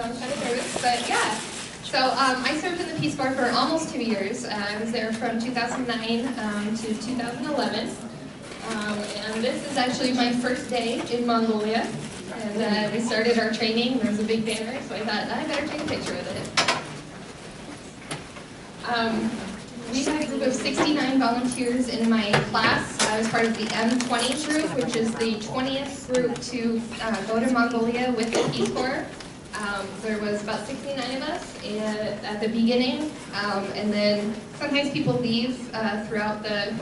kind of nervous, but yeah. So I served in the Peace Corps for almost 2 years. I was there from 2009 to 2011. And this is actually my first day in Mongolia. And we started our training, and there was a big banner, so I thought, I better take a picture of it. We had a group of 69 volunteers in my class. I was part of the M20 group, which is the 20th group to go to Mongolia with the Peace Corps. There was about 69 of us at the beginning, and then sometimes people leave throughout the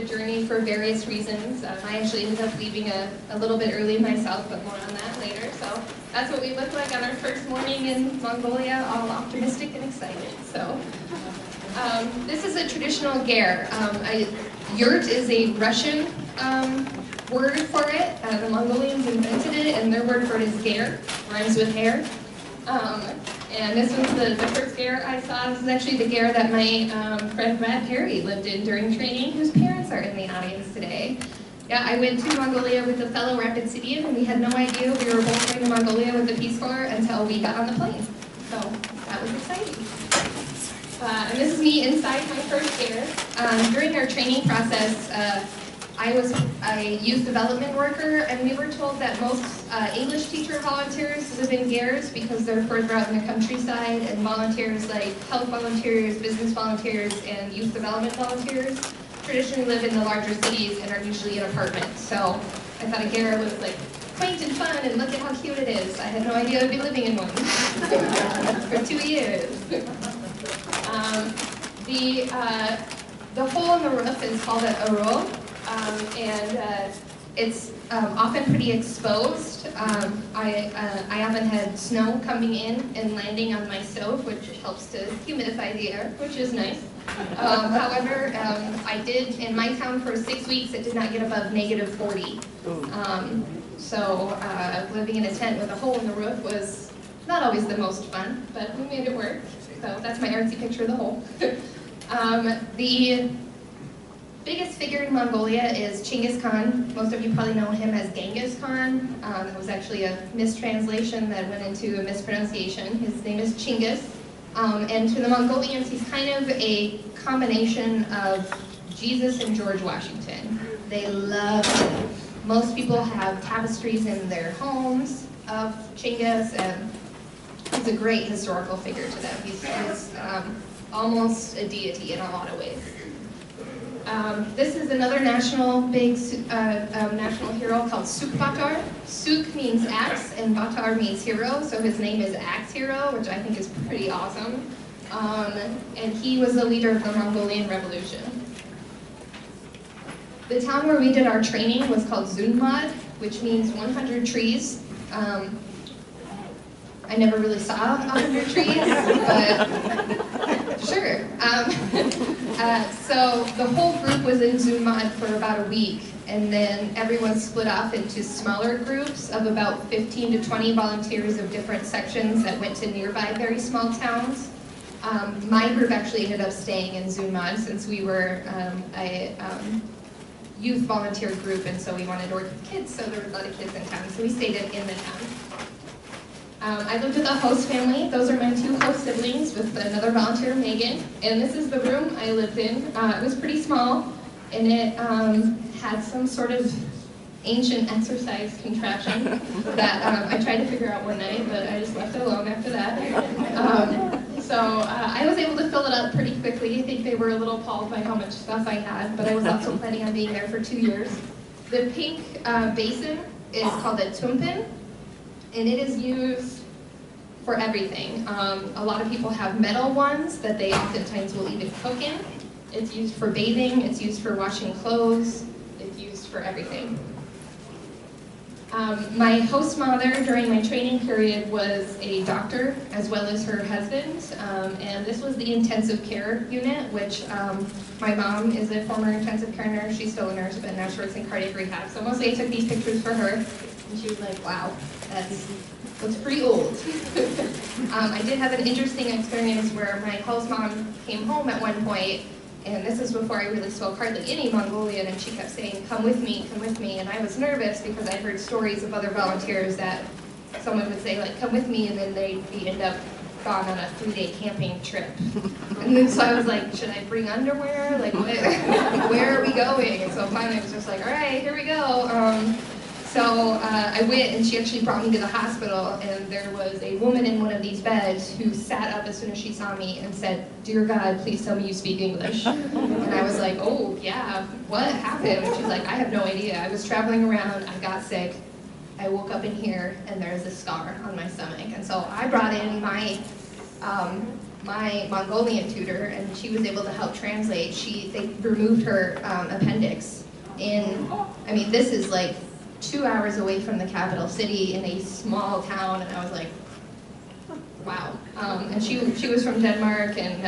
journey for various reasons. I actually ended up leaving a little bit early myself, but more on that later. So that's what we looked like on our first morning in Mongolia, all optimistic and excited. So this is a traditional ger. Yurt is a Russian word for it. The Mongolians invented it, and their word for it is ger, rhymes with hair. And this was the first ger I saw. This is actually the ger that my friend Brad Perry lived in during training, whose parents are in the audience today. Yeah, I went to Mongolia with a fellow Rapid Cityan, and we had no idea we were both going to Mongolia with the Peace Corps until we got on the plane. So that was exciting. And this is me inside my first ger. During our training process, I was a youth development worker, and we were told that most English teacher volunteers live in gers because they're further out in the countryside, and volunteers like health volunteers, business volunteers, and youth development volunteers traditionally live in the larger cities and are usually in apartments. So I thought a ger was like quaint and fun, and look at how cute it is. I had no idea I'd be living in one for 2 years. The hole in the roof is called an aro. And it's often pretty exposed. I often had snow coming in and landing on my stove, which helps to humidify the air, which is nice. However, I did, in my town for 6 weeks, it did not get above -40. So living in a tent with a hole in the roof was not always the most fun, but we made it work. So that's my artsy picture of the hole. The biggest figure in Mongolia is Chinggis Khan. Most of you probably know him as Genghis Khan. It was actually a mistranslation that went into a mispronunciation. His name is Chinggis. And to the Mongolians, he's kind of a combination of Jesus and George Washington. They love him. Most people have tapestries in their homes of Chinggis, and he's a great historical figure to them. He's almost a deity in a lot of ways. This is another national national hero called Suk Batar. Suk means axe and Batar means hero, so his name is Axe Hero, which I think is pretty awesome. And he was the leader of the Mongolian Revolution. The town where we did our training was called Zunmad, which means 100 trees. I never really saw 100 trees, but sure. So the whole group was in Zunmad for about a week, and then everyone split off into smaller groups of about 15 to 20 volunteers of different sections that went to nearby very small towns. My group actually ended up staying in Zunmad since we were a youth volunteer group, and so we wanted to work with kids, so there were a lot of kids in town, so we stayed in the town. I lived with a host family. Those are my 2 host siblings with another volunteer, Megan. And this is the room I lived in. It was pretty small, and it had some sort of ancient exercise contraption that I tried to figure out one night, but I just left it alone after that. So I was able to fill it up pretty quickly. I think they were a little appalled by how much stuff I had, but I was also planning on being there for 2 years. The pink basin is called a tumpin, and it is used for everything. A lot of people have metal ones that they oftentimes will even cook in. It's used for bathing, it's used for washing clothes, it's used for everything. My host mother during my training period was a doctor as well as her husband, and this was the intensive care unit, which my mom is a former intensive care nurse. She's still a nurse, but now she works in cardiac rehab. So mostly I took these pictures for her, and she was like, wow, looks pretty old. I did have an interesting experience where my host mom came home at one point, and this is before I really spoke hardly any Mongolian, and she kept saying, come with me, and I was nervous because I'd heard stories of other volunteers that someone would say, like, come with me, and then they'd end up gone on a 3-day camping trip. And then so I was like, should I bring underwear? Like, where are we going? And so finally I was just like, all right, here we go. So I went, and she actually brought me to the hospital, and there was a woman in one of these beds who sat up as soon as she saw me and said, "Dear God, please tell me you speak English." And I was like, oh yeah, what happened? And she's like, I have no idea. I was traveling around, I got sick, I woke up in here, and there's a scar on my stomach. And so I brought in my Mongolian tutor, and she was able to help translate. They removed her appendix I mean, this is like 2 hours away from the capital city in a small town, and I was like, wow. And she was from Denmark, and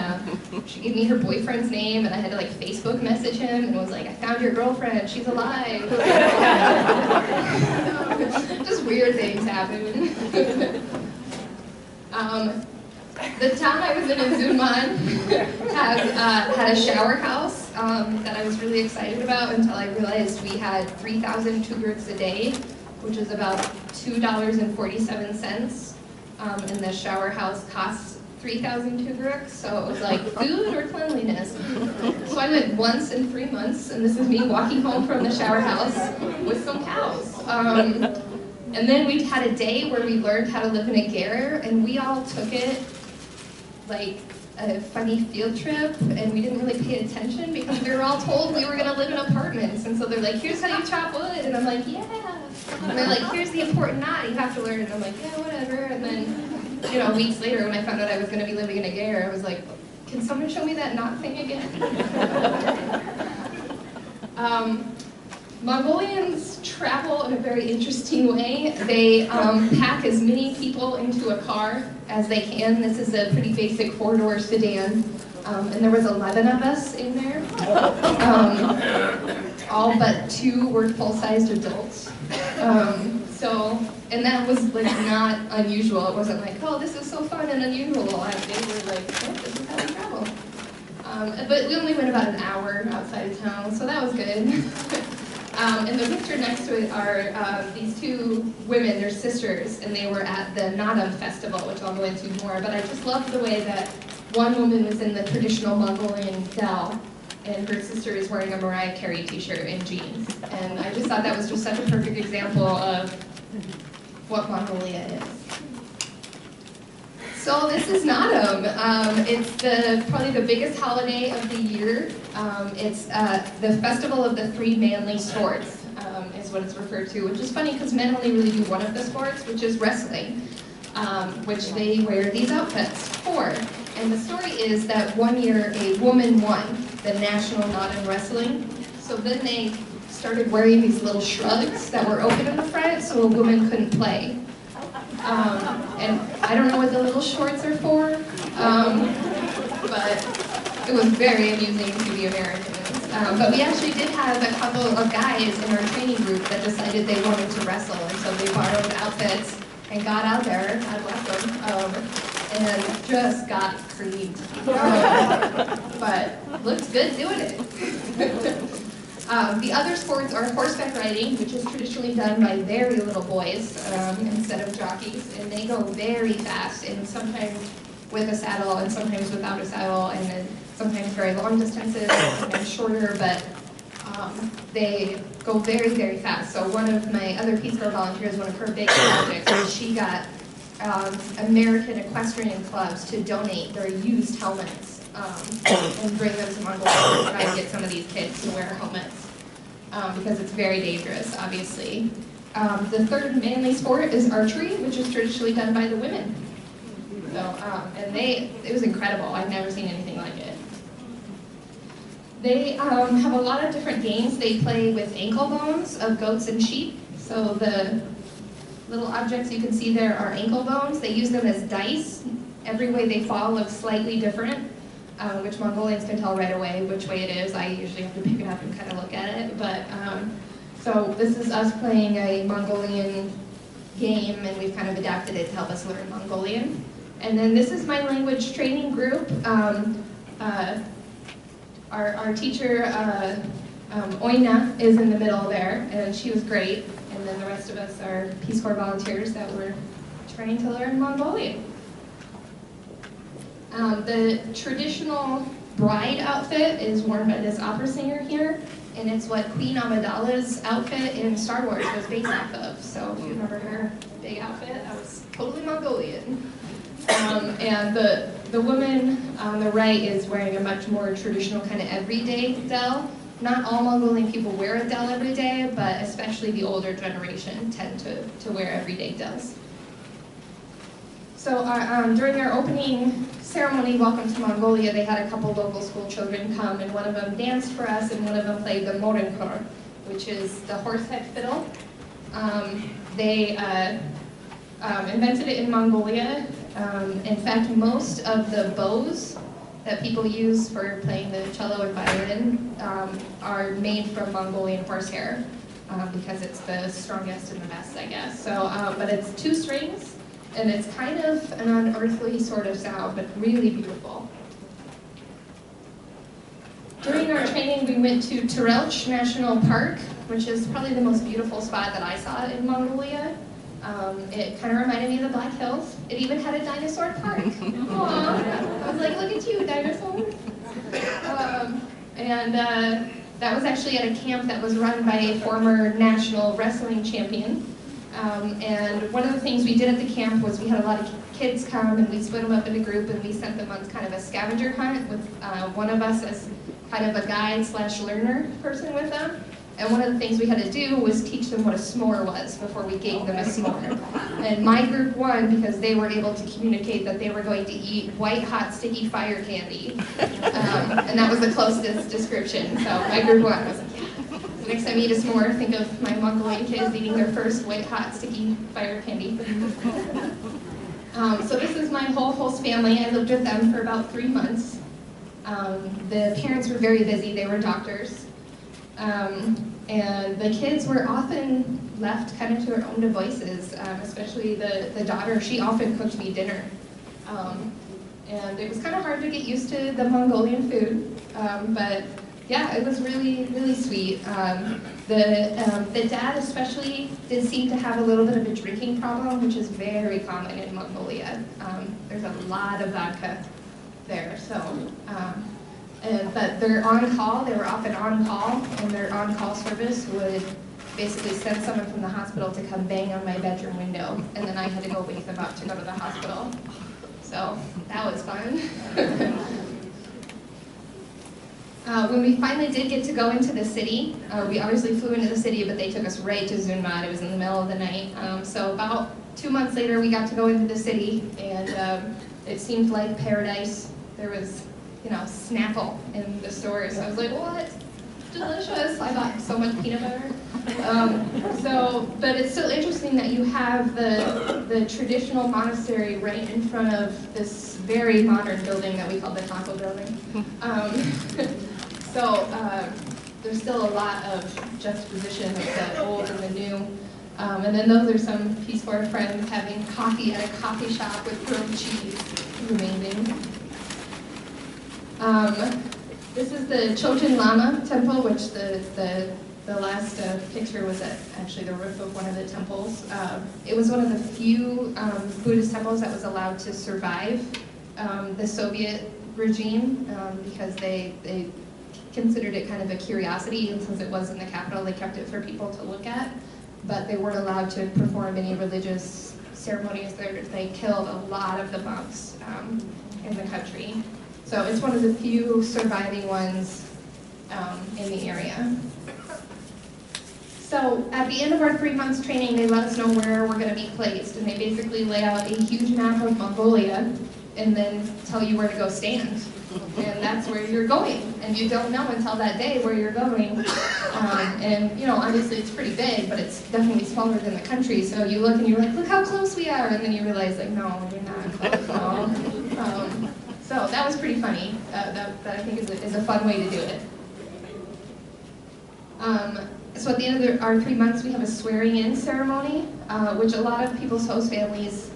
she gave me her boyfriend's name, and I had to like Facebook message him, and was like, I found your girlfriend, she's alive. Just weird things happen. The town I was in Zunman had a shower house that I was really excited about until I realized we had 3,000 tugriks a day, which is about $2.47. And the shower house costs 3,000 tugriks, so it was like food or cleanliness. So I went once in 3 months, and this is me walking home from the shower house with some cows. And then we had a day where we learned how to live in a ger, and we all took it like a funny field trip, and we didn't really pay attention because we were all told we were going to live in apartments. And so they're like, here's how you chop wood, and I'm like, yeah. And they're like, here's the important knot you have to learn, and I'm like, yeah, whatever. And then, you know, weeks later when I found out I was going to be living in a ger, I was like, can someone show me that knot thing again? Mongolians travel in a very interesting way. They pack as many people into a car as they can. This is a pretty basic 4-door sedan, and there was 11 of us in there. All but 2 were full-sized adults. And that was like not unusual. It wasn't like, oh, this is so fun and unusual. They were like, oh, this is how we travel. But we only went about an hour outside of town, so that was good. And the picture next to it are these 2 women, they're sisters, and they were at the Nadam festival, which I'll go into more, but I just loved the way that one woman was in the traditional Mongolian dal, and her sister is wearing a Mariah Carey t-shirt and jeans. And I just thought that was just such a perfect example of what Mongolia is. So this is Nadam. It's probably the biggest holiday of the year. It's the festival of the 3 manly sports, is what it's referred to, which is funny because men only really do one of the sports, which is wrestling, which they wear these outfits for. And the story is that one year a woman won the national Nadam wrestling, so then they started wearing these little shrugs that were open in the front so a woman couldn't play. And I don't know what the little shorts are for, but it was very amusing to the Americans. But we actually did have a couple of guys in our training group that decided they wanted to wrestle, and so they borrowed outfits and got out there, God bless them, and just got creamed. But looked good doing it. The other sports are horseback riding, which is traditionally done by very little boys instead of jockeys, and they go very fast, and sometimes with a saddle, and sometimes without a saddle, and then sometimes very long distances, and then shorter, but they go very, very fast. So one of my other Peace Corps volunteers, one of her big projects, was she got American equestrian clubs to donate their used helmets and bring them to Mongolia and try to get some of these kids to wear helmets because it's very dangerous, obviously. The 3rd manly sport is archery, which is traditionally done by the women. So, and it was incredible. I've never seen anything like it. They have a lot of different games. They play with ankle bones of goats and sheep. So the little objects you can see there are ankle bones. They use them as dice. Every way they fall looks slightly different, which Mongolians can tell right away which way it is. I usually have to pick it up and kind of look at it. But so this is us playing a Mongolian game, and we've kind of adapted it to help us learn Mongolian. And then this is my language training group. Our teacher, Oina, is in the middle there, and she was great. And then the rest of us are Peace Corps volunteers that were trying to learn Mongolian. The traditional bride outfit is worn by this opera singer here, and it's what Queen Amidala's outfit in Star Wars was based off of. So if you remember her big outfit, that was totally Mongolian. And the woman on the right is wearing a much more traditional kind of everyday dell. Not all Mongolian people wear a dell every day, but especially the older generation tend to wear everyday dells. So during our opening ceremony, Welcome to Mongolia, they had a couple local school children come, and one of them danced for us, and one of them played the Monahan, which is the horsehead fiddle. They invented it in Mongolia. In fact, most of the bows that people use for playing the cello and violin are made from Mongolian horsehair because it's the strongest and the best, I guess. So, but it's 2 strings, and it's kind of an unearthly sort of sound, but really beautiful. During our training, we went to Terelch National Park, which is probably the most beautiful spot that I saw in Mongolia. It kind of reminded me of the Black Hills. It even had a dinosaur park. Aww. I was like, look at you, dinosaurs. That was actually at a camp that was run by a former national wrestling champion. And one of the things we did at the camp was we had a lot of kids come, and we split them up in a group, and we sent them on kind of a scavenger hunt with one of us as kind of a guide/learner person with them. And one of the things we had to do was teach them what a s'more was before we gave them a s'more. And my group won because they were able to communicate that they were going to eat white, hot, sticky fire candy. And that was the closest description. So my group won. I was like, yeah. So next time you eat a s'more, think of my Mongolian kids eating their first white, hot, sticky fire candy. So this is my whole host family. I lived with them for about 3 months. The parents were very busy. They were doctors. And the kids were often left kind of to their own devices, especially the daughter. She often cooked me dinner. And it was kind of hard to get used to the Mongolian food, but yeah, it was really, really sweet. The dad especially did seem to have a little bit of a drinking problem, which is very common in Mongolia. There's a lot of vodka there, so. But they're on call, they were often on call, and their on-call service would basically send someone from the hospital to come bang on my bedroom window, and then I had to go wake them up to go to the hospital. So that was fun. When we finally did get to go into the city, we obviously flew into the city, but they took us right to Zunmad. It was in the middle of the night. So about 2 months later, we got to go into the city, and it seemed like paradise. There was Snapple in the stores. I was like, what? Delicious. I bought so much peanut butter. But it's still interesting that you have the traditional monastery right in front of this very modern building that we call the Taco Building. There's still a lot of juxtaposition of the old and the new. And then those are some Peace Corps friends having coffee at a coffee shop with grilled cheese. Amazing. This is the Chotin Lama temple, which the last picture was at actually the roof of one of the temples. It was one of the few Buddhist temples that was allowed to survive the Soviet regime because they considered it kind of a curiosity, and since it was in the capital, they kept it for people to look at, but they weren't allowed to perform any religious ceremonies there. They killed a lot of the monks in the country. So it's one of the few surviving ones in the area. So at the end of our 3 months training, they let us know where we're going to be placed, and they basically lay out a huge map of Mongolia and then tell you where to go stand. And that's where you're going, and you don't know until that day where you're going. Obviously it's pretty big, but it's definitely smaller than the country, so you look and you're like, look how close we are, and then you realize, like, no, you're not close at all. So that was pretty funny. That I think is a fun way to do it. So at the end of our 3 months, we have a swearing-in ceremony, which a lot of people's host families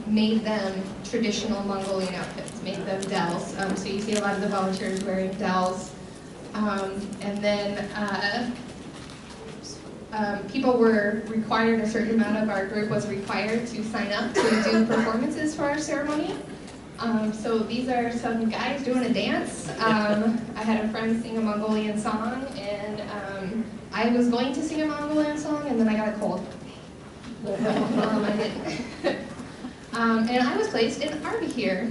made them traditional Mongolian outfits, made them dells. So you see a lot of the volunteers wearing dells. And then people were required, a certain amount of our group was required to sign up to do performances for our ceremony. So these are some guys doing a dance. I had a friend sing a Mongolian song, and I was going to sing a Mongolian song, and then I got a cold. I didn't. And I was placed in Arby here,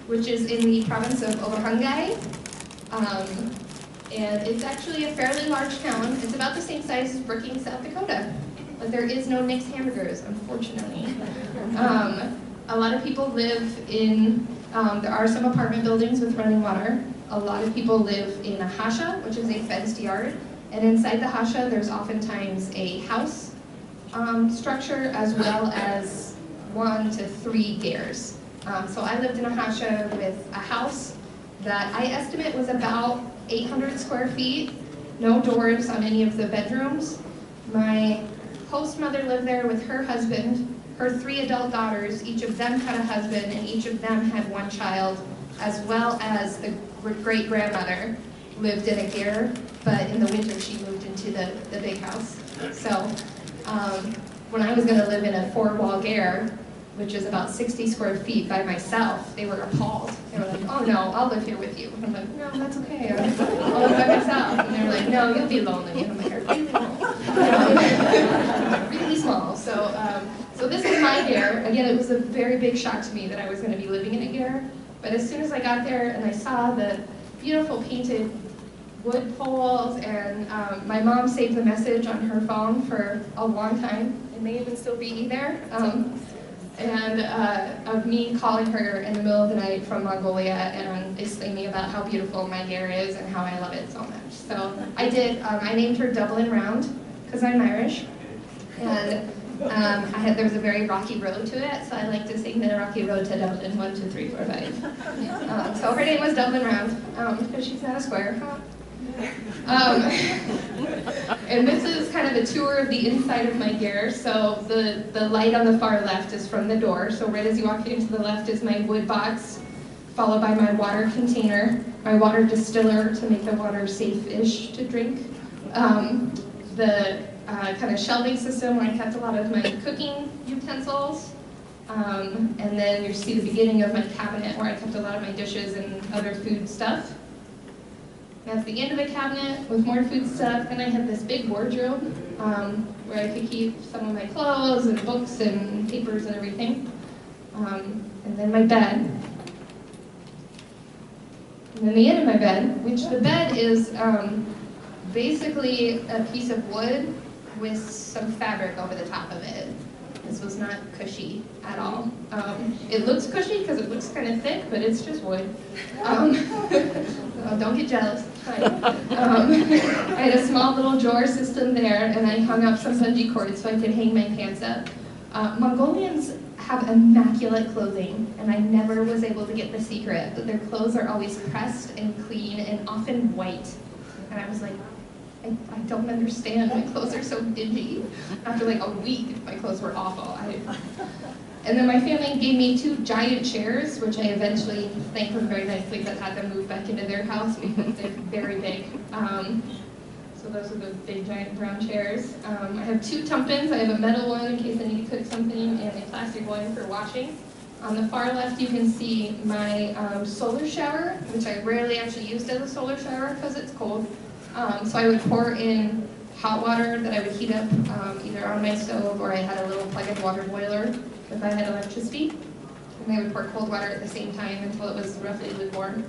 which is in the province of Overhangay. And it's actually a fairly large town. It's about the same size as Brookings, South Dakota. But there is no Nick's Hamburgers, unfortunately. A lot of people live in, there are some apartment buildings with running water. A lot of people live in a hasha, which is a fenced yard. And inside the hasha, there's oftentimes a house structure as well as 1 to 3 gers. So I lived in a hasha with a house that I estimate was about 800 square feet, no doors on any of the bedrooms. My host mother lived there with her husband, her 3 adult daughters. Each of them had a husband, and each of them had 1 child, as well as the great-grandmother lived in a ger, but in the winter she moved into the big house. So when I was going to live in a 4-wall ger, which is about 60 square feet by myself, they were appalled. They were like, oh no, I'll live here with you. And I'm like, no, that's okay, I'll live by myself. And they were like, no, you'll be lonely. And I'm like, really small. So this is my ger. Again, it was a very big shock to me that I was going to be living in a ger. But as soon as I got there and I saw the beautiful painted wood poles, and my mom saved the message on her phone for a long time. It may even still be there. And of me calling her in the middle of the night from Mongolia and exclaiming about how beautiful my ger is and how I love it so much. So I did. I named her Dublin Round because I'm Irish, and there was a very rocky road to it, so I like to sing the rocky road to Dublin, 1, 2, 3, 4, 5. So her name was Dublin Round because she's not a square. And this is kind of a tour of the inside of my ger. So the light on the far left is from the door. So right as you walk into the left is my wood box, followed by my water container, my water distiller to make the water safe-ish to drink. The kind of shelving system where I kept a lot of my cooking utensils. And then you see the beginning of my cabinet where I kept a lot of my dishes and other food stuff. That's the end of the cabinet with more food stuff. And I had this big wardrobe where I could keep some of my clothes and books and papers and everything. And then my bed. And then the end of my bed, which the bed is basically a piece of wood with some fabric over the top of it. This was not cushy at all. It looks cushy because it looks kind of thick, but it's just wood. Don't get jealous. I had a small little drawer system there, and I hung up some bungee cords so I could hang my pants up. Mongolians have immaculate clothing, and I never was able to get the secret, but their clothes are always pressed and clean and often white. And I was like, I don't understand. My clothes are so dingy. After like a week, my clothes were awful. And then my family gave me 2 giant chairs, which I eventually, thanked them very nicely, but had them move back into their house because they're very big. So those are the big giant brown chairs. I have 2 tumpins. I have a metal one in case I need to cook something, and a plastic one for washing. On the far left, you can see my solar shower, which I rarely actually used as a solar shower because it's cold. So I would pour in hot water that I would heat up either on my stove, or I had a little plug-in water boiler if I had electricity. And I would pour cold water at the same time until it was roughly lukewarm.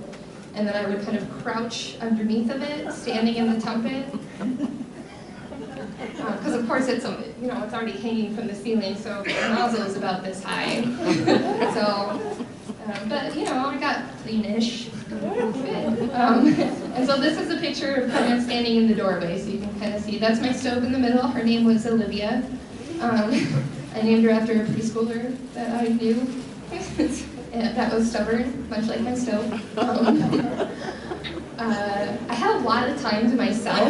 And then I would kind of crouch underneath of it, standing in the tumpin. Because of course it's it's already hanging from the ceiling, so the nozzle is about this high. But I got cleanish. And so this is a picture of kind of standing in the doorway, so you can kind of see. That's my stove in the middle. Her name was Olivia. I named her after a preschooler that I knew. And that was stubborn, much like my stove. I had a lot of time to myself,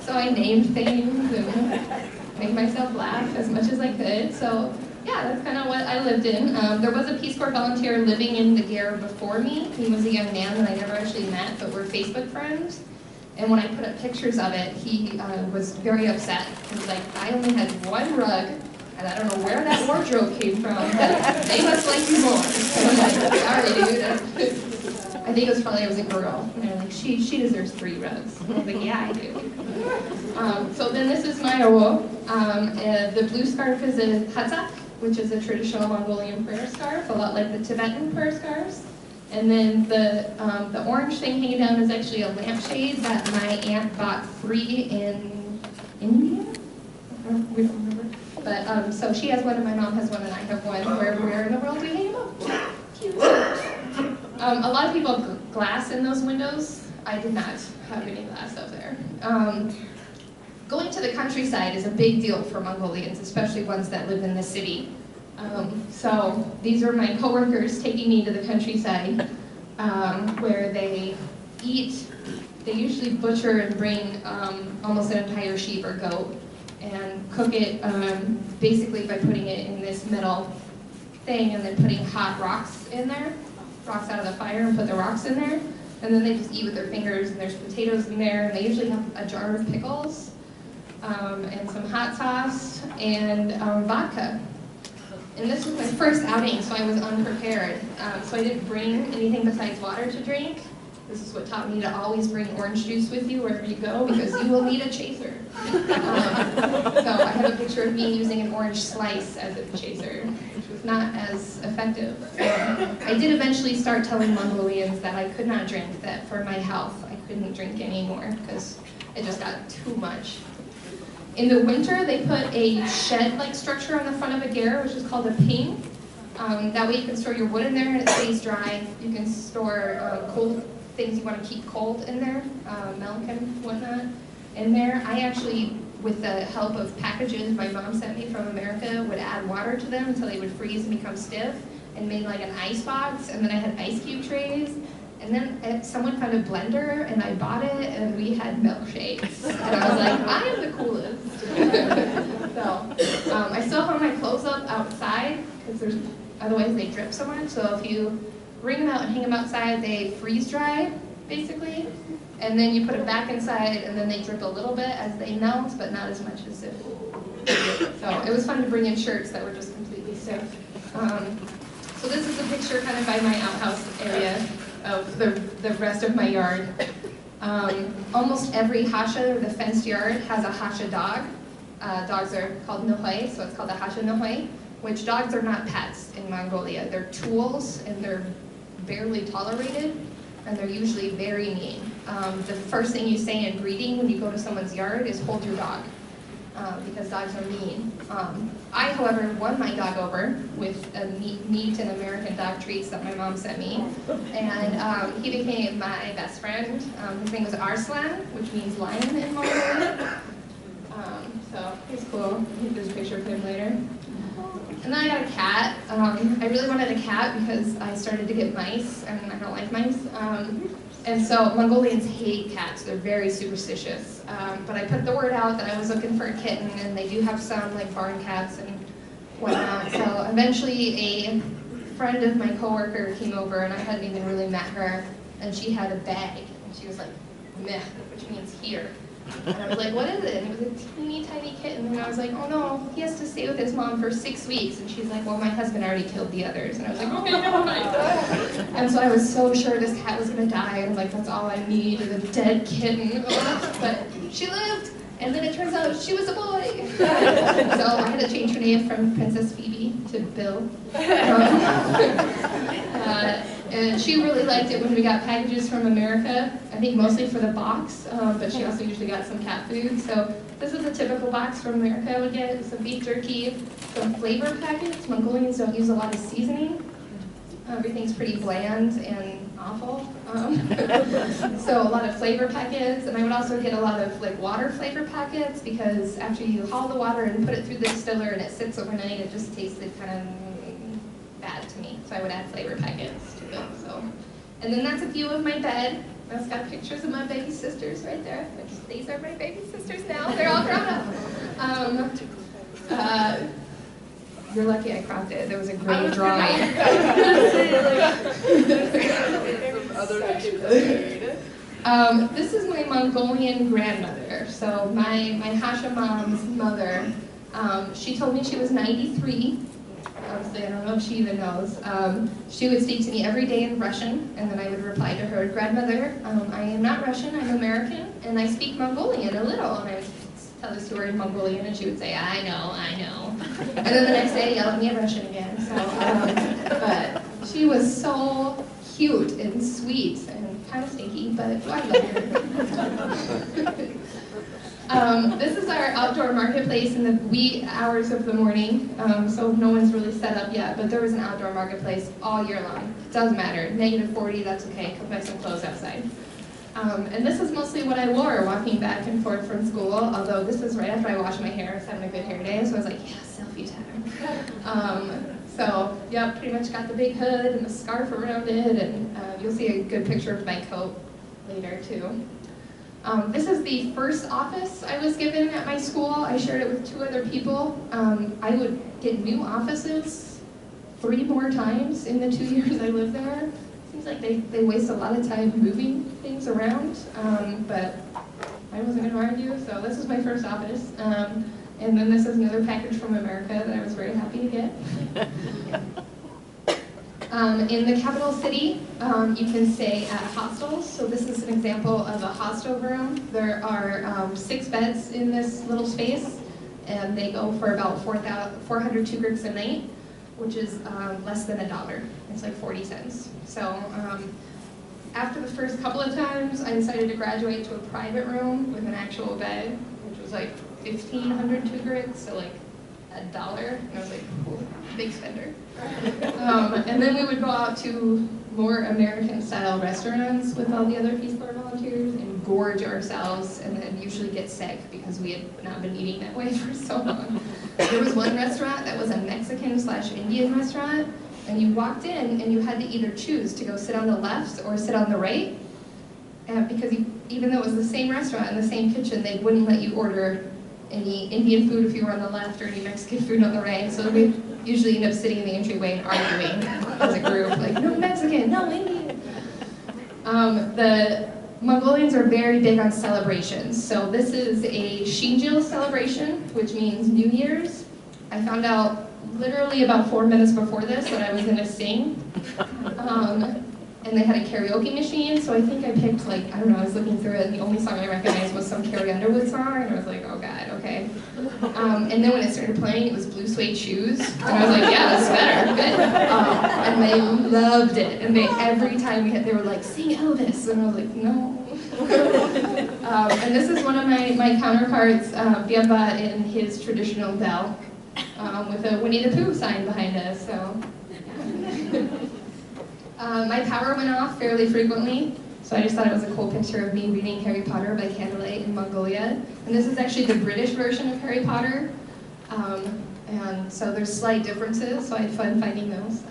so I named things and made myself laugh as much as I could. So yeah, that's kind of what I lived in. There was a Peace Corps volunteer living in the ger before me. He was a young man that I never actually met, but we're Facebook friends. And when I put up pictures of it, he was very upset. He was like, I only had one rug, and I don't know where that wardrobe came from, but they must like you more. So I'm like, sorry, dude. I think it was a girl. And they're like, she deserves 3 rugs. And I was like, yeah, I do. So then this is my awo. The blue scarf is a hatsak, which is a traditional Mongolian prayer scarf, a lot like the Tibetan prayer scarves. And then the orange thing hanging down is actually a lampshade that my aunt bought free in India? We don't remember. But so she has one and my mom has one and I have one. Where in the world do we hang them up? Cute. A lot of people have glass in those windows. I did not have any glass up there. Going to the countryside is a big deal for Mongolians, especially ones that live in the city. So these are my coworkers taking me to the countryside where they eat. They usually butcher and bring almost an entire sheep or goat and cook it basically by putting it in this metal thing and then putting hot rocks in there, rocks out of the fire, and put the rocks in there. And then they just eat with their fingers, and there's potatoes in there, and they usually have a jar of pickles and some hot sauce and vodka. And this was my first outing, so I was unprepared. So I didn't bring anything besides water to drink. This is what taught me to always bring orange juice with you wherever you go, because you will need a chaser. So I have a picture of me using an orange slice as a chaser, which was not as effective. I did eventually start telling Mongolians that I could not drink, that for my health I couldn't drink anymore, because it just got too much. In the winter, they put a shed-like structure on the front of a ger, which is called a ping. That way you can store your wood in there and it stays dry. You can store cold things you want to keep cold in there, milk and whatnot in there. I actually, with the help of packages my mom sent me from America, would add water to them until they would freeze and become stiff, and made like an ice box, and then I had ice cube trays. And then someone found a blender, and I bought it, and we had milkshakes. And I was like, I am the coolest. So I still hung my clothes up outside, because otherwise they drip so much. So if you wring them out and hang them outside, they freeze dry, basically. And then you put them back inside, and then they drip a little bit as they melt, but not as much as if. So it was fun to bring in shirts that were just completely stiff. So this is a picture kind of by my outhouse area of the rest of my yard. Almost every hasha, or the fenced yard, has a hasha dog. Dogs are called nohoi, so it's called a hasha nohoi, which dogs are not pets in Mongolia. They're tools, and they're barely tolerated, and they're usually very mean. The first thing you say in greeting when you go to someone's yard is hold your dog, because dogs are mean. I, however, won my dog over with meat and American dog treats that my mom sent me, and he became my best friend. His name was Arslan, which means lion in Mongolia. So he's cool. There's a picture of him later. And then I got a cat. I really wanted a cat because I started to get mice, and I don't like mice. And so Mongolians hate cats. They're very superstitious. But I put the word out that I was looking for a kitten, and they do have some, like barn cats and whatnot. So eventually a friend of my coworker came over, and I hadn't even really met her, and she had a bag. And she was like, meh, which means here. And I was like, what is it? And it was a teeny tiny kitten. And I was like, oh no, he has to stay with his mom for 6 weeks. And she's like, well, my husband already killed the others. And I was like, okay, never mind. And so I was so sure this cat was going to die. And like, that's all I need is a dead kitten. But she lived. And then it turns out she was a boy. So I had to change her name from Princess Phoebe to Bill. And she really liked it when we got packages from America, I think mostly for the box, but she also usually got some cat food. So this is a typical box from America I would get: some beef jerky, some flavor packets. Mongolians don't use a lot of seasoning. Everything's pretty bland and awful. So a lot of flavor packets, and I would also get a lot of like water flavor packets, because after you haul the water and put it through the distiller and it sits overnight, it just tasted kind of bad to me. So I would add flavor packets to them. So, and then that's a view of my bed. I've got pictures of my baby sisters right there. These are my baby sisters now. They're all grown up. You're lucky I cropped it. There was a great drawing. This is my Mongolian grandmother. So my Hashemom's mother, she told me she was 93. Obviously, I don't know if she even knows. She would speak to me every day in Russian, and then I would reply to her, "Grandmother, I am not Russian, I'm American, and I speak Mongolian a little." And I would tell the story in Mongolian, and she would say, I know. And then the next day, yell at me in Russian again. So, but she was so cute and sweet and kind of stinky, but I love her. This is our outdoor marketplace in the wee hours of the morning, so no one's really set up yet, but there was an outdoor marketplace all year long. It doesn't matter, -40, that's okay, come buy some clothes outside. And this is mostly what I wore walking back and forth from school, although this is right after I washed my hair. I was having a good hair day, so I was like, yeah, selfie time. So, yeah, pretty much got the big hood and the scarf around it, and you'll see a good picture of my coat later, too. This is the first office I was given at my school. I shared it with 2 other people. I would get new offices 3 more times in the 2 years I lived there. Seems like they waste a lot of time moving things around, but I wasn't going to argue, so this is my first office. And then this is another package from America that I was very happy to get. In the capital city, you can stay at hostels. So this is an example of a hostel room. There are 6 beds in this little space, and they go for about 400 tugriks a night, which is less than $1. It's like 40 cents. So after the first couple of times, I decided to graduate to a private room with an actual bed, which was like 1,500 tugriks, so like $1. And I was like, ooh, big spender. And then we would go out to more American-style restaurants with all the other Peace Corps volunteers and gorge ourselves, and then usually get sick because we had not been eating that way for so long. There was one restaurant that was a Mexican/Indian restaurant, and you walked in and you had to either choose to go sit on the left or sit on the right, because even though it was the same restaurant and the same kitchen, they wouldn't let you order any Indian food if you were on the left or any Mexican food on the right. So we usually end up sitting in the entryway and arguing as a group, like, no Mexican, no Indian. The Mongolians are very big on celebrations. So this is a Shinjil celebration, which means New Year's. I found out literally about 4 minutes before this that I was going to sing. And they had a karaoke machine, so I think I picked, like, I don't know, I was looking through it, and the only song I recognized was some Carrie Underwood song, and I was like, oh god, okay. And then when it started playing, it was Blue Suede Shoes, and I was like, yeah, that's better, good. And they loved it, and every time they were like, sing Elvis, and I was like, no. And this is one of my counterparts, Biamba, in his traditional bell, with a Winnie the Pooh sign behind us, so. My power went off fairly frequently, so I just thought it was a cool picture of me reading Harry Potter by candlelight in Mongolia. And this is actually the British version of Harry Potter, and so there's slight differences, so I had fun finding those.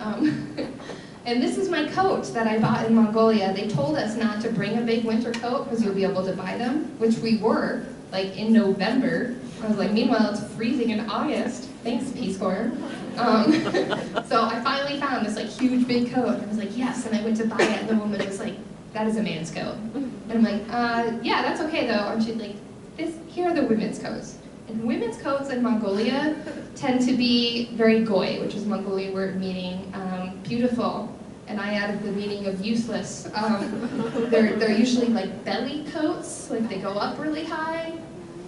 And this is my coat that I bought in Mongolia. They told us not to bring a big winter coat because you'll be able to buy them, which we were, like in November. I was like, meanwhile, it's freezing in August. Thanks, Peace Corps. So I finally found this like huge big coat, and I was like, yes, and I went to buy it, and the woman was like, that is a man's coat. And I'm like, yeah, that's okay though. And she's like, here are the women's coats. And women's coats in Mongolia tend to be very goy, which is a Mongolian word meaning beautiful. And I added the meaning of useless. They're usually like belly coats, like they go up really high,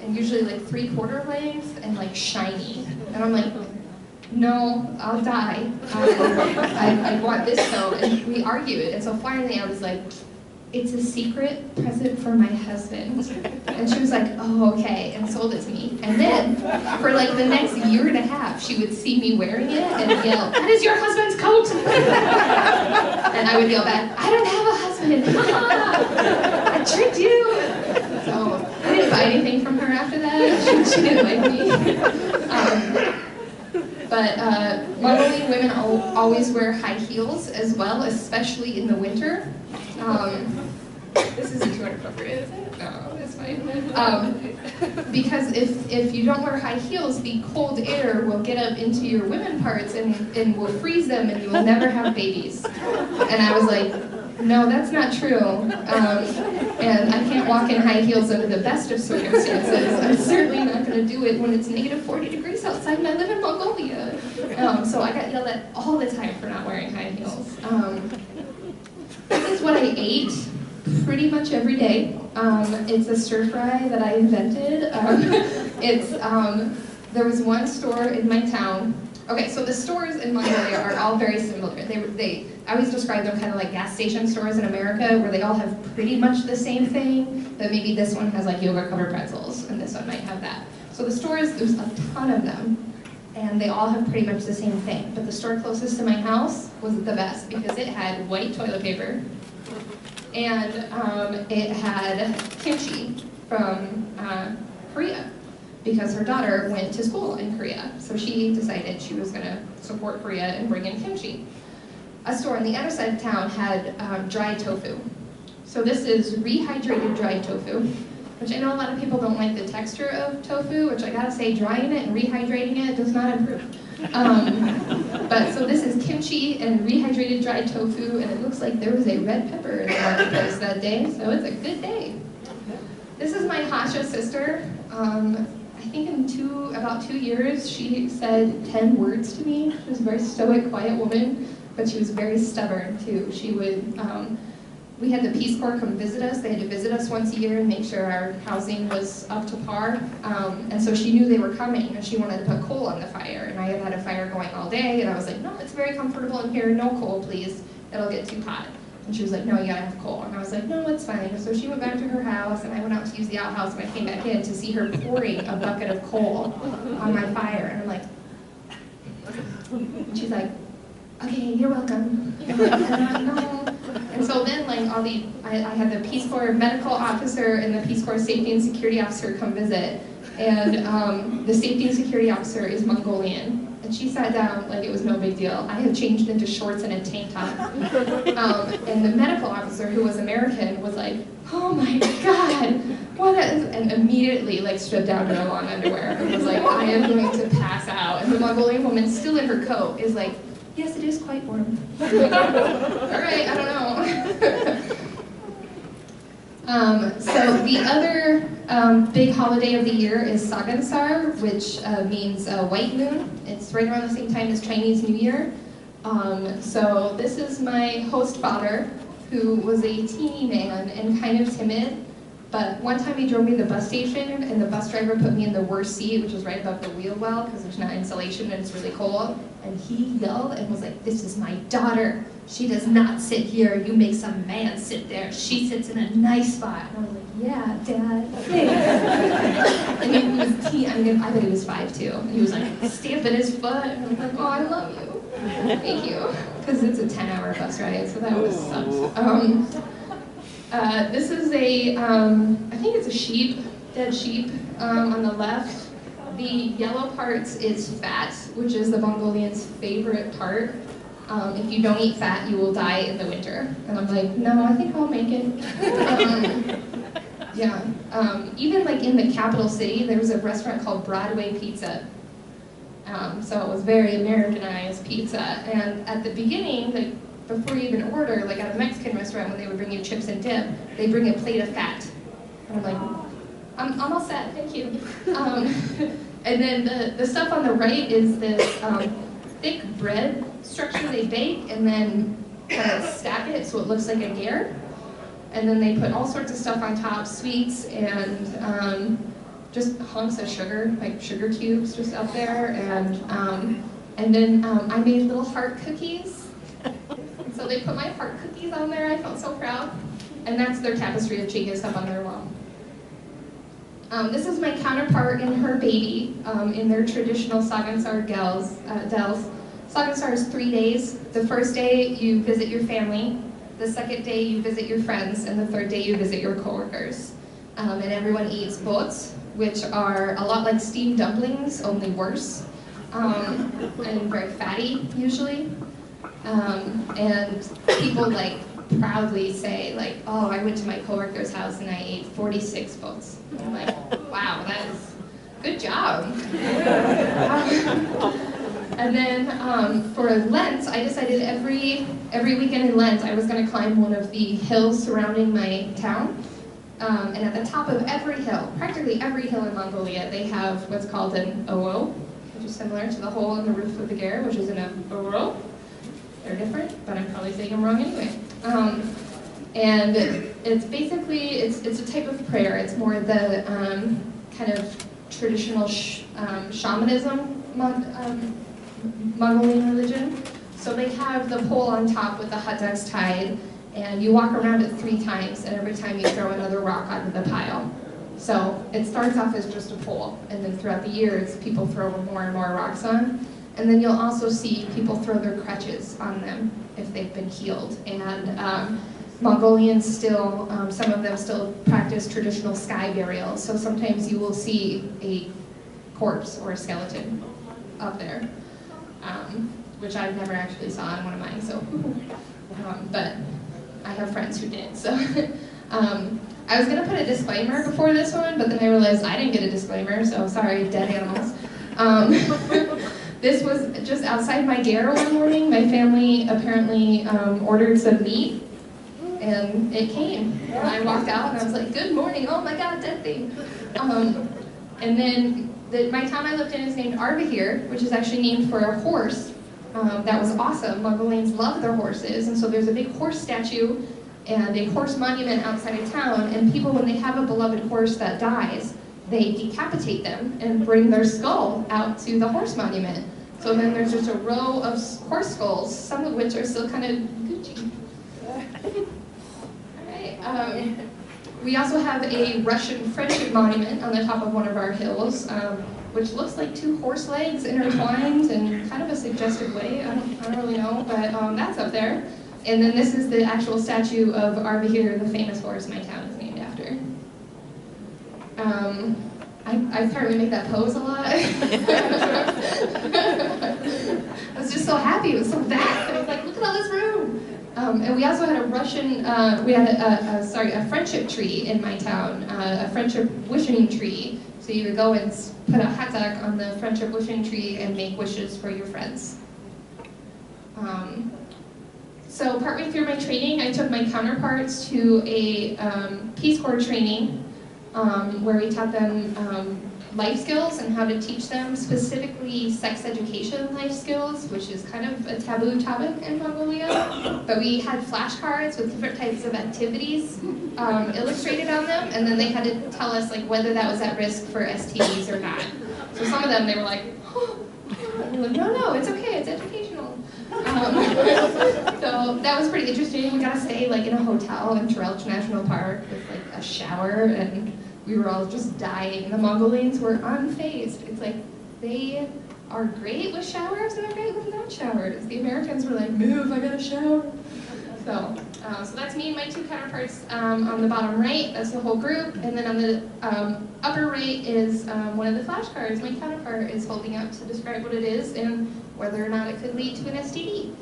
and usually like 3/4 length, and like shiny. And I'm like, no, I'll die. I want this coat. And we argued, and so finally I was like, it's a secret present for my husband. And she was like, oh, okay, and sold it to me. And then, for like the next 1.5 years, she would see me wearing it and yell, that is your husband's coat! And I would yell back, I don't have a husband! I tricked you! So, I didn't buy anything from her after that. She didn't like me. But Mongolian women always wear high heels as well, especially in the winter. This isn't too inappropriate, is it? No, it's fine. Because if you don't wear high heels, the cold air will get up into your women parts and will freeze them, and you will never have babies. And I was like, No, that's not true. And I can't walk in high heels under the best of circumstances. I'm certainly not going to do it when it's negative 40 degrees outside and I live in Mongolia. So I got yelled at all the time for not wearing high heels. This is what I ate pretty much every day. It's a stir fry that I invented. There was one store in my town. Okay, so the stores in Mongolia are all very similar. I always describe them kind of like gas station stores in America, where they all have pretty much the same thing, but maybe this one has like yogurt-covered pretzels, and this one might have that. So the stores, there's a ton of them, and they all have pretty much the same thing. But the store closest to my house was the best because it had white toilet paper, and it had kimchi from Korea, because her daughter went to school in Korea. So she decided she was gonna support Korea and bring in kimchi. A store on the other side of town had dried tofu. So this is rehydrated dried tofu, which I know a lot of people don't like the texture of tofu, which I gotta say, drying it and rehydrating it does not improve. But so this is kimchi and rehydrated dried tofu, and it looks like there was a red pepper in the marketplace that day, so it's a good day. This is my Hasha sister. I think in about 2 years, she said 10 words to me. She was a very stoic, quiet woman, but she was very stubborn too. She would, we had the Peace Corps come visit us. They had to visit us once a year and make sure our housing was up to par. And so she knew they were coming, and she wanted to put coal on the fire. And I had had a fire going all day, and I was like, no, it's very comfortable in here, no coal, please. It'll get too hot. And she was like, no, you gotta have coal. And I was like, no, it's fine. So she went back to her house, and I went out to use the outhouse, and I came back in to see her pouring a bucket of coal on my fire. And I'm like, and she's like, okay, you're welcome. And I'm like, no. And so then, like, I had the Peace Corps medical officer and the Peace Corps safety and security officer come visit. And the safety and security officer is Mongolian. And she sat down like it was no big deal. I had changed into shorts and a tank top. And the medical officer, who was American, was like, oh my God, what is, and immediately like stripped down to her long underwear and was like, I am going to pass out. And the Mongolian woman, still in her coat, is like, yes, it is quite warm. All right, I don't know. So the other big holiday of the year is Sagansar, which means white moon. It's right around the same time as Chinese New Year. So this is my host father, who was a teeny man and kind of timid. But one time he drove me to the bus station, and the bus driver put me in the worst seat, which was right above the wheel well, because there's not insulation and it's really cold. And he yelled and was like, this is my daughter. She does not sit here. You make some man sit there. She sits in a nice spot. And I was like, yeah, Dad, thanks. And he was I bet he was 5'2". And he was like stamping his foot. And I was like, oh, I love you. Thank you. Because it's a 10-hour bus ride, so that was sucks. This is I think it's a sheep, dead sheep, on the left. The yellow parts is fat, which is the Mongolians' favorite part. If you don't eat fat, you will die in the winter. And I'm like, no, I think I'll make it. Yeah. Even like in the capital city, there was a restaurant called Broadway Pizza. So it was very Americanized pizza. And at the beginning, like, before you even order, like at a Mexican restaurant, when they would bring you chips and dip, they bring a plate of fat. And I'm like, I'm all set, thank you. And then the stuff on the right is this thick bread structure they bake and then kind of stack it so it looks like a gyre. And then they put all sorts of stuff on top, sweets and just hunks of sugar, like sugar cubes just up there. And then I made little heart cookies. So they put my heart cookies on there. I felt so proud. And that's their tapestry of Genghis up on their wall. This is my counterpart and her baby in their traditional Sagansar dells. Sagansar is 3 days. The first day you visit your family. The second day you visit your friends. And the third day you visit your coworkers. And everyone eats bots, which are a lot like steamed dumplings, only worse. And very fatty, usually. And people like proudly say like, oh, I went to my coworker's house and I ate 46 boats. And I'm like, wow, that is good job. And then for Lent, I decided every weekend in Lent I was going to climb one of the hills surrounding my town. And at the top of every hill, practically every hill in Mongolia, they have what's called an oo, which is similar to the hole in the roof of the ger, which is an oro. They're different, but I'm probably saying them wrong anyway. And it's basically, it's a type of prayer. It's more the kind of traditional shamanism Mongolian religion. So they have the pole on top with the hot dogs tied, and you walk around it 3 times, and every time you throw another rock onto the pile. So it starts off as just a pole, and then throughout the years, people throw more and more rocks on. And then you'll also see people throw their crutches on them if they've been healed. And Mongolians still, some of them still practice traditional sky burials. So sometimes you will see a corpse or a skeleton up there, which I've never actually saw in one of mine. So, but I have friends who did. So I was gonna put a disclaimer before this one, but then I realized I didn't get a disclaimer. So sorry, dead animals. This was just outside my ger one morning. My family apparently ordered some meat, and it came. And I walked out, and I was like, "Good morning! Oh my God, dead thing!" And then my town I lived in is named Arvahir, which is actually named for a horse. That was awesome. Mongolians love their horses, and so there's a big horse statue and a horse monument outside of town. And people, when they have a beloved horse that dies, they decapitate them and bring their skull out to the horse monument. So then there's just a row of horse skulls, some of which are still kind of Gucci. All right. We also have a Russian friendship monument on the top of one of our hills, which looks like 2 horse legs intertwined in kind of a suggestive way. I don't really know, but that's up there. And then this is the actual statue of Arvahir, the famous horse my town is named after. I apparently make that pose a lot. I was just so happy, it was so vast. I was like, look at all this room. And we also had a Russian, a friendship tree in my town, a friendship wishing tree. So you would go and put a hot dog on the friendship wishing tree and make wishes for your friends. So partway through my training, I took my counterparts to a Peace Corps training where we taught them life skills and how to teach them, specifically sex education life skills, which is kind of a taboo topic in Mongolia. But we had flashcards with different types of activities illustrated on them, and then they had to tell us like whether that was at risk for STDs or not. So some of them, they were like, oh. And we're like, no, it's okay, it's educational. So that was pretty interesting. We got to stay like in a hotel in Terelch National Park with like a shower, and we were all just dying. The Mongolians were unfazed. It's like they are great with showers and they're great without showers. The Americans were like, move, I got a shower. So that's me and my 2 counterparts on the bottom right. That's the whole group. And then on the upper right is one of the flashcards my counterpart is holding up to describe what it is and whether or not it could lead to an STD.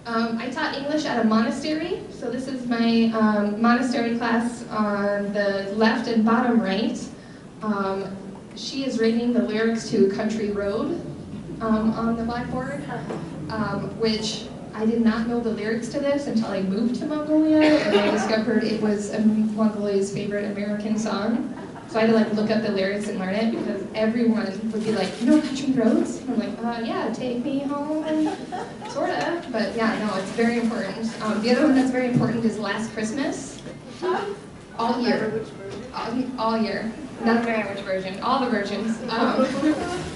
I taught English at a monastery, so this is my monastery class on the left and bottom right. She is reading the lyrics to Country Road on the blackboard, which I did not know the lyrics to this until I moved to Mongolia, and I discovered it was Mongolia's favorite American song. So I had to like look up the lyrics and learn it, because everyone would be like, you know Country Roads? And I'm like, yeah, take me home, sorta. But yeah, no, it's very important. The other one that's very important is Last Christmas. All year. All year. Not very which version, all the versions.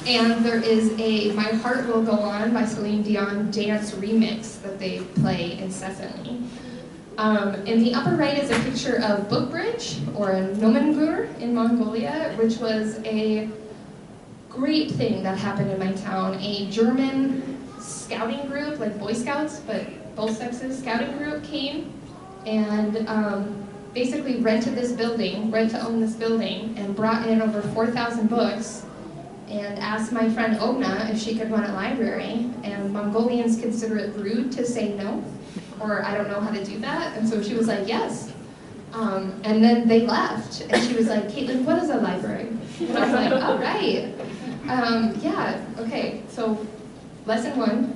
And there is a My Heart Will Go On by Celine Dion dance remix that they play incessantly. In the upper right is a picture of Bookbridge, or a Nomengur in Mongolia, which was a great thing that happened in my town. A German scouting group, like Boy Scouts, but both sexes scouting group came and basically rented this building, rent to own this building, and brought in over 4,000 books and asked my friend Ogna if she could run a library. And Mongolians consider it rude to say no, or I don't know how to do that. And so she was like, yes. And then they left, and she was like, Caitlin, what is a library? And I was like, all right. Yeah, okay, so lesson one.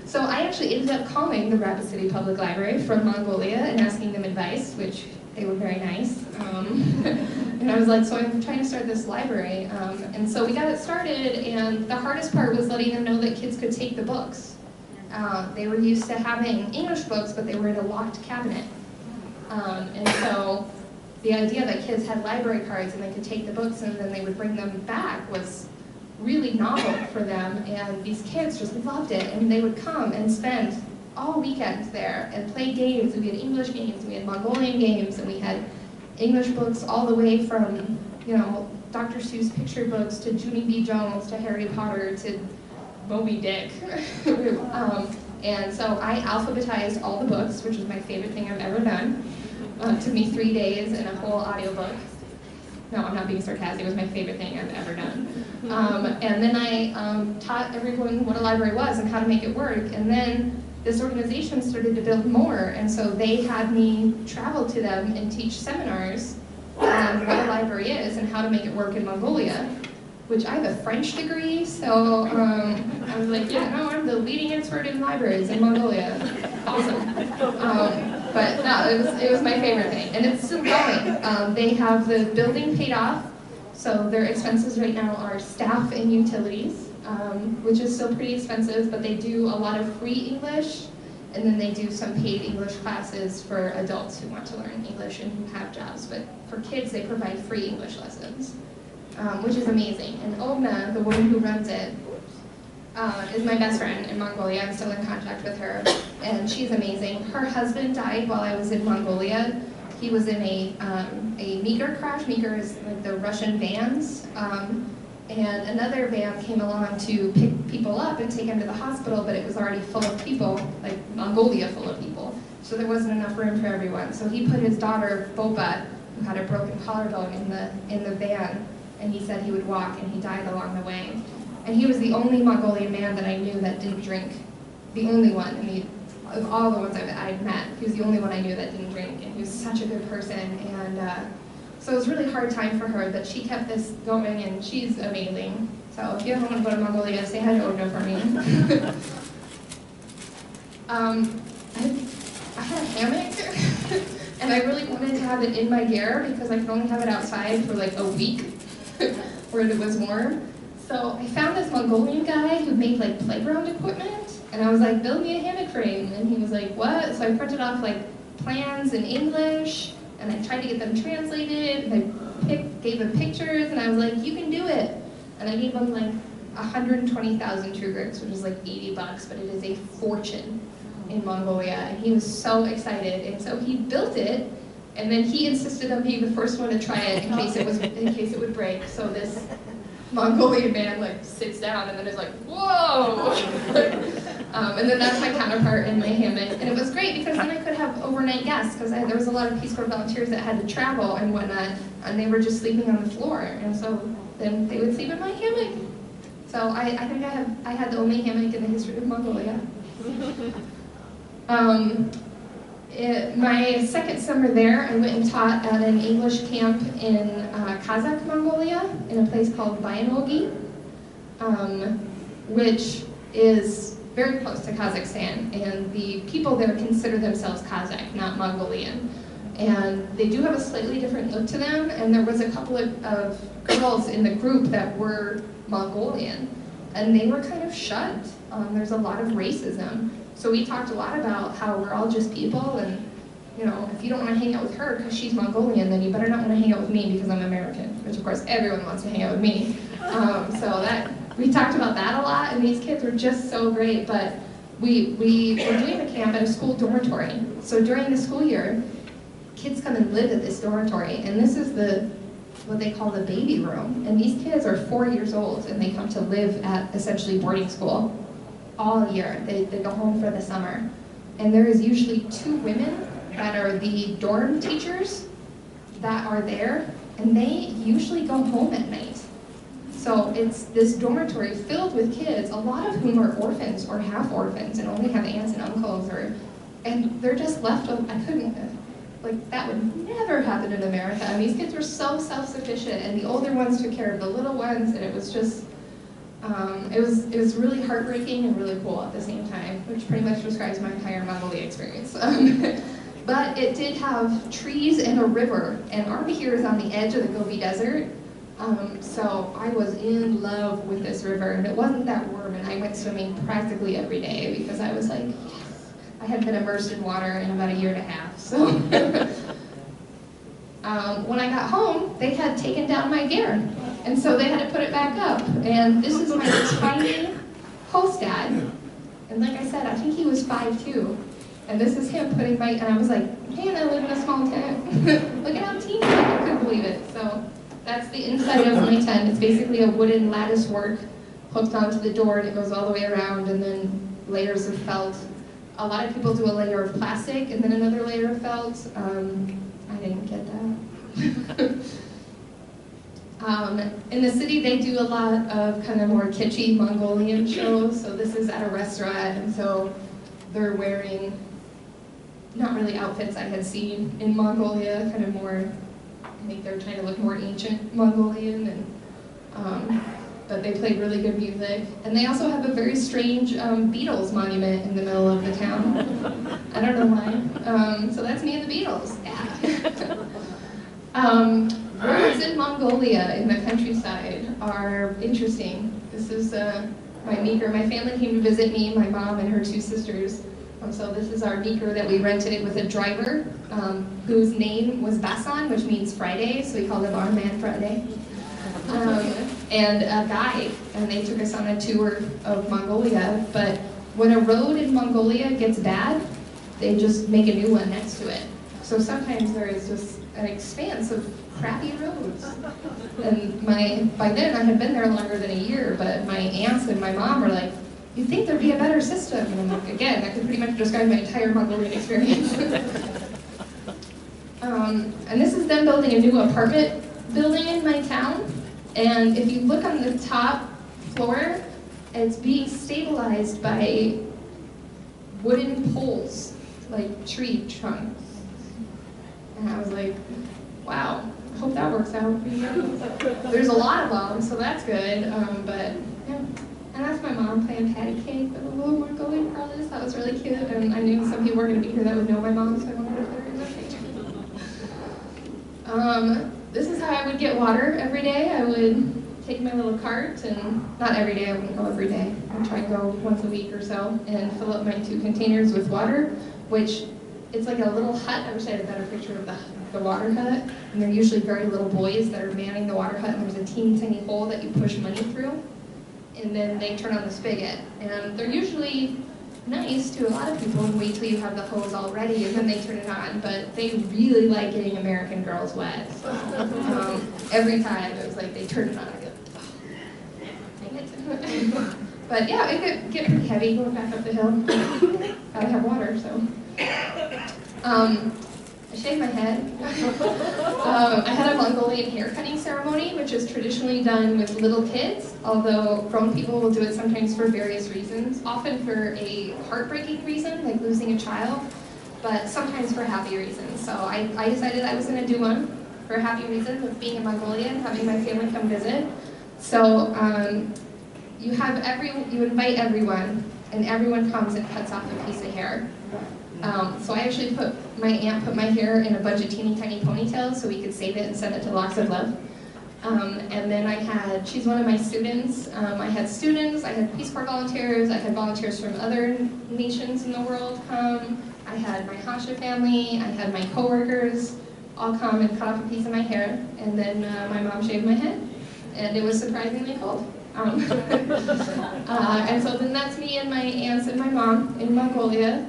So I actually ended up calling the Rapid City Public Library from Mongolia and asking them advice, which they were very nice. And I was like, so I'm trying to start this library. And so we got it started, and the hardest part was letting them know that kids could take the books. They were used to having English books, but they were in a locked cabinet. And so the idea that kids had library cards and they could take the books and then they would bring them back was really novel for them, and these kids just loved it, and they would come and spend all weekends there and play games, and we had English games, we had Mongolian games, and we had English books all the way from, you know, Dr. Seuss picture books to Junie B. Jones to Harry Potter to Moby Dick. And so I alphabetized all the books, which was my favorite thing I've ever done. It took me 3 days and a whole audiobook. No, I'm not being sarcastic, it was my favorite thing I've ever done. And then I taught everyone what a library was and how to make it work. And then this organization started to build more, and so they had me travel to them and teach seminars on what a library is and how to make it work in Mongolia, which I have a French degree, so I was like, yeah, no, I'm the leading expert in libraries in Mongolia. Awesome. But no, it was my favorite thing, and it's still going. They have the building paid off, so their expenses right now are staff and utilities, which is still pretty expensive, but they do a lot of free English, and then they do some paid English classes for adults who want to learn English and who have jobs. But for kids, they provide free English lessons, which is amazing. And Ogna, the woman who runs it, is my best friend in Mongolia. I'm still in contact with her, and she's amazing. Her husband died while I was in Mongolia. He was in a Meeker crash. Meeker is like the Russian vans, and another van came along to pick people up and take them to the hospital, but it was already full of people, like Mongolia full of people, so there wasn't enough room for everyone. So he put his daughter, Boba, who had a broken collarbone, in the van, and he said he would walk, and he died along the way. And he was the only Mongolian man that I knew that didn't drink. The only one. I mean, of all the ones I'd met, he was the only one I knew that didn't drink. And he was such a good person. And so it was a really hard time for her, but she kept this going, and she's amazing. So if you ever want to go to Mongolia, say hi to Ogna for me. I had a hammock, and I really wanted to have it in my gear because I could only have it outside for like a week where it was warm. So I found this Mongolian guy who made like playground equipment, and I was like, build me a hammock frame. And he was like, what? So I printed off like plans in English, and I tried to get them translated, and I gave him pictures, and I was like, you can do it. And I gave him like 120,000 Trugricks, which is like $80, but it is a fortune in Mongolia. And he was so excited, and so he built it, and then he insisted on being the first one to try it in case it would break. So this Mongolian man like sits down and then is like, whoa! And then that's my counterpart in my hammock. And it was great because then I could have overnight guests, because there was a lot of Peace Corps volunteers that had to travel and whatnot, and they were just sleeping on the floor. And so then they would sleep in my hammock. So I think I had the only hammock in the history of Mongolia. My second summer there, I went and taught at an English camp in Kazakh Mongolia, in a place called Bayanogi, which is very close to Kazakhstan, and the people there consider themselves Kazakh, not Mongolian. And they do have a slightly different look to them, and there was a couple of girls in the group that were Mongolian, and they were kind of shunned. There's a lot of racism. So we talked a lot about how we're all just people, and you know, if you don't want to hang out with her because she's Mongolian, then you better not want to hang out with me because I'm American, which of course everyone wants to hang out with me. So we talked about that a lot, and these kids were just so great. But we were doing the camp at a school dormitory. So during the school year, kids come and live at this dormitory, and this is what they call the baby room. And these kids are 4 years old, and they come to live at essentially boarding school all year. They go home for the summer. And there is usually 2 women that are the dorm teachers that are there, and they usually go home at night. So it's this dormitory filled with kids, a lot of whom are orphans or half orphans and only have aunts and uncles, and they're just left. like, that would never happen in America. And these kids were so self-sufficient, and the older ones took care of the little ones, and it was just, it was really heartbreaking and really cool at the same time, which pretty much describes my entire Mongolia experience. But it did have trees and a river, and Army here is on the edge of the Gobi Desert, so I was in love with this river, and it wasn't that warm, and I went swimming practically every day because I was like, yes. I had been immersed in water in about a year and a half, so. When I got home, they had taken down my gear, and so they had to put it back up, and this is my tiny host dad, and like I said, I think he was 5'2", and this is him putting my, and I was like, man, I live in a small tent. Look at how teeny, I couldn't believe it. So that's the inside of my tent. It's basically a wooden lattice work hooked onto the door, and it goes all the way around, and then layers of felt. A lot of people do a layer of plastic, and then another layer of felt. I didn't get that. In the city, they do a lot of kind of more kitschy Mongolian shows. So this is at a restaurant, and so they're wearing not really outfits I had seen in Mongolia, kind of more, I think they're trying to look more ancient Mongolian, and but they played really good music. And they also have a very strange Beatles monument in the middle of the town. I don't know why. So that's me and the Beatles. Yeah. Roads in Mongolia in the countryside are interesting. This is my meeker. My family came to visit me, my mom and her 2 sisters. So this is our meeker that we rented with a driver whose name was Basan, which means Friday, so we called him our man Friday. And a guide, and they took us on a tour of Mongolia. But when a road in Mongolia gets bad, they just make a new one next to it. So sometimes there is just an expanse of crappy roads. And by then I had been there longer than a year, but my aunts and my mom were like, you'd think there'd be a better system. And I'm like, again, that could pretty much describe my entire Mongolian experience. And this is them building a new apartment building in my town. And if you look on the top floor, it's being stabilized by wooden poles, like tree trunks. And I was like, wow, I hope that works out. There's a lot of them, so that's good. But yeah. And that's my mom playing patty cake with a little Mongolian girl. That was really cute. And I knew some people were going to be here that would know my mom, so I wanted to put her in the picture. This is how I would get water every day. I would take my little cart, and not every day, I wouldn't go every day. I'd try and go once a week or so and fill up my 2 containers with water, which it's like a little hut. I wish I had a better picture of the water hut. And they're usually very little boys that are manning the water hut, and there's a teeny tiny hole that you push money through, and then they turn on the spigot. And they're usually nice to a lot of people and wait till you have the hose all ready and then they turn it on, but they really like getting American girls wet. So, every time it was like they turn it on, I go, oh, dang it. But yeah, it could get pretty heavy going back up the hill. Gotta have water, so. I shaved my head. I had a Mongolian hair cutting ceremony, which is traditionally done with little kids, although grown people will do it sometimes for various reasons, often for a heartbreaking reason, like losing a child, but sometimes for happy reasons. So I decided I was going to do one for a happy reason with being in Mongolia and having my family come visit. So you invite everyone, and everyone comes and cuts off a piece of hair. So I actually my aunt put my hair in a bunch of teeny tiny ponytails so we could save it and send it to Locks of Love. And then she's one of my students. I had students, I had Peace Corps volunteers, I had volunteers from other nations in the world come. I had my Hasha family, I had my coworkers all come and cut off a piece of my hair. And then my mom shaved my head, and it was surprisingly cold. And so then that's me and my aunts and my mom in Mongolia.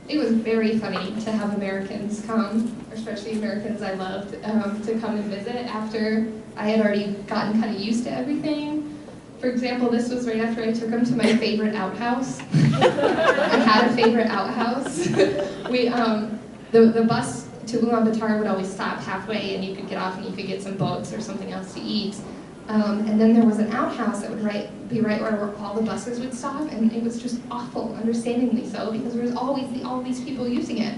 It was very funny to have Americans come, especially Americans I loved, to come and visit after I had already gotten kind of used to everything. For example, this was right after I took them to my favorite outhouse. I had a favorite outhouse. The bus to Ulaanbaatar would always stop halfway, and you could get off and you could get some boats or something else to eat. And then there was an outhouse that would be right where all the buses would stop, and it was just awful, understandingly so, because there was always all these people using it.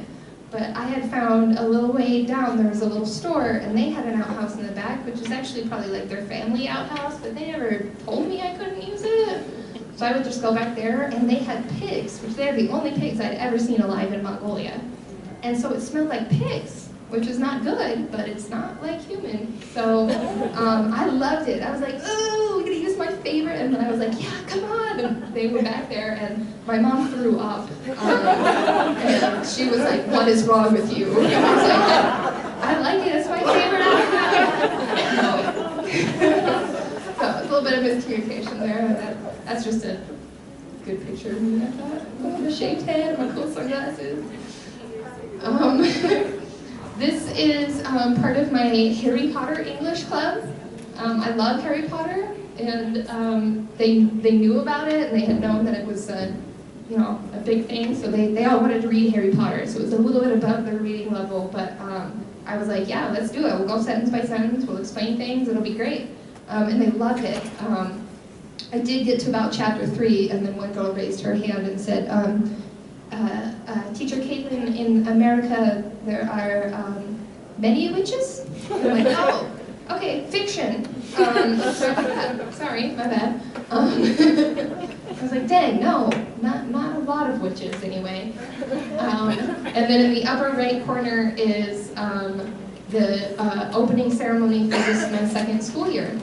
But I had found a little way down, there was a little store, and they had an outhouse in the back, which is actually probably like their family outhouse, but they never told me I couldn't use it. So I would just go back there, and they had pigs, which they're the only pigs I'd ever seen alive in Mongolia. And so it smelled like pigs, which is not good, but it's not like human. So I loved it. I was like, oh, we're gonna use my favorite. And then I was like, yeah, come on. And they were back there, and my mom threw up. And she was like, what is wrong with you? And I was like, I like it, it's my favorite outfit. So a little bit of miscommunication there. That's just a good picture of me, I thought. The shaved head, my cool sunglasses. This is part of my Harry Potter English club. I love Harry Potter, and they knew about it, and they had known that it was a big thing, so they all wanted to read Harry Potter, so it was a little bit above their reading level, but I was like, yeah, let's do it. We'll go sentence by sentence, we'll explain things, it'll be great. And they loved it. I did get to about chapter 3, and then one girl raised her hand and said, Teacher Caitlin, in America there are many witches? And I'm like, oh, okay, fiction. Sorry, my bad. I was like, dang, no, not a lot of witches anyway. And then in the upper right corner is the opening ceremony for this my second school year.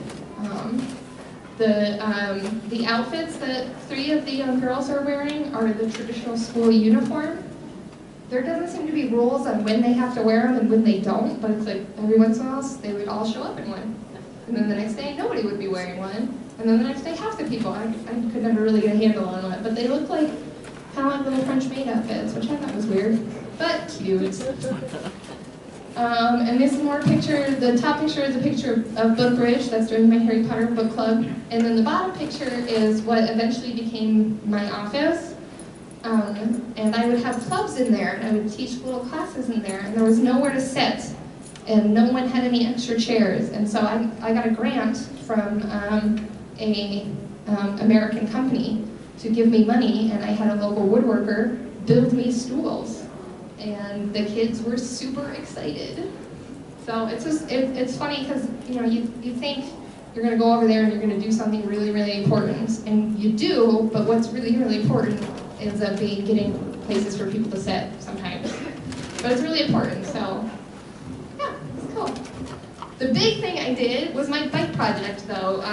The outfits that 3 of the young girls are wearing are the traditional school uniform. There doesn't seem to be rules on when they have to wear them and when they don't, but it's like every once in a while they would all show up in one. And then the next day nobody would be wearing one. And then the next day half the people. I could never really get a handle on it, but they look like kind of like little French maid outfits, which I thought was weird, but cute. And this is more picture. The top picture is a picture of Book Bridge. That's during my Harry Potter book club. And then the bottom picture is what eventually became my office. And I would have clubs in there, and I would teach little classes in there, and there was nowhere to sit, and no one had any extra chairs. And so I got a grant from a American company to give me money, and I had a local woodworker build me stools. And the kids were super excited. So it's funny because you think you're going to go over there and you're going to do something really, really important, and you do, but what's really, really important ends up being getting places for people to sit sometimes. But it's really important, so yeah, it's cool. The big thing I did was my bike project, though.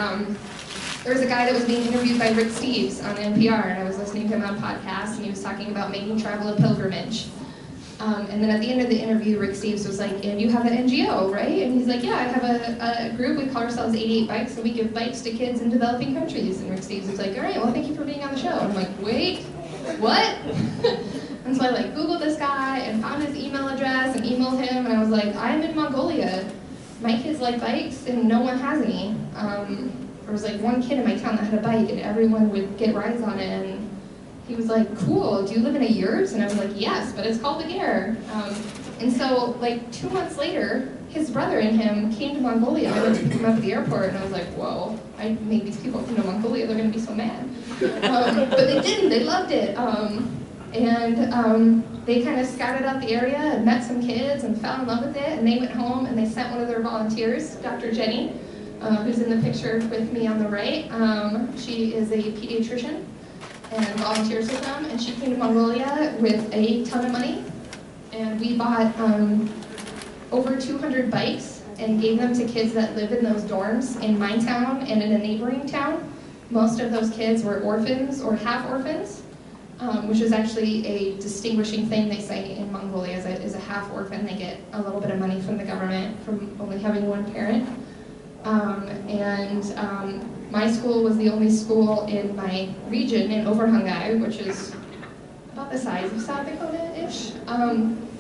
There was a guy that was being interviewed by Rick Steves on NPR, and I was listening to him on podcast, and he was talking about making travel a pilgrimage. And then at the end of the interview, Rick Steves was like, and you have an NGO, right? And he's like, yeah, I have a group, we call ourselves 88 Bikes, and we give bikes to kids in developing countries. And Rick Steves was like, all right, well, thank you for being on the show. And I'm like, wait, what? And so I Googled this guy and found his email address and emailed him, and I was like, I'm in Mongolia. My kids like bikes, and no one has any. There was one kid in my town that had a bike, and everyone would get rides on it, and he was like, cool, do you live in a yurt? And I was like, yes, but it's called a ger. And so 2 months later, his brother and him came to Mongolia. I went to pick him up at the airport, and I was like, whoa, I made these people come to Mongolia, they're gonna be so mad. But they didn't, they loved it. They kind of scouted out the area and met some kids and fell in love with it, and they went home and they sent one of their volunteers, Dr. Jenny, who's in the picture with me on the right. She is a pediatrician and volunteers with them, and she came to Mongolia with a ton of money, and we bought over 200 bikes and gave them to kids that live in those dorms in my town and in a neighboring town. Most of those kids were orphans or half orphans, which is actually a distinguishing thing they say in Mongolia. As a half orphan, they get a little bit of money from the government from only having one parent. My school was the only school in my region in Overhungai, which is about the size of South Dakota-ish.